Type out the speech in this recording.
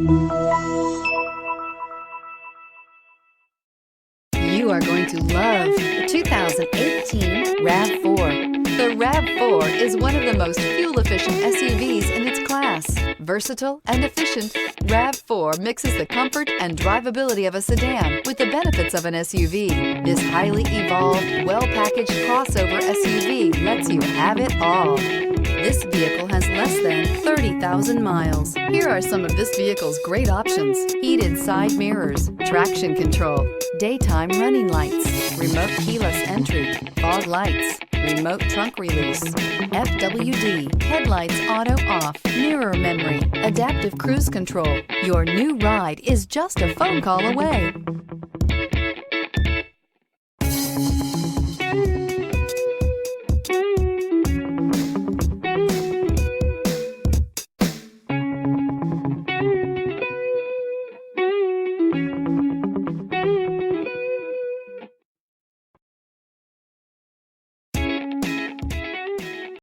You are going to love the 2018 RAV4. The RAV4 is one of the most fuel-efficient SUVs in its class. Versatile and efficient, RAV4 mixes the comfort and drivability of a sedan with the benefits of an SUV. This highly evolved, well-packaged crossover SUV lets you have it all. This vehicle has less than 30,000 miles. Here are some of this vehicle's great options: heated side mirrors, traction control, daytime running lights, remote keyless entry, fog lights, remote trunk release, FWD, headlights auto off, mirror memory, adaptive cruise control. Your new ride is just a phone call away.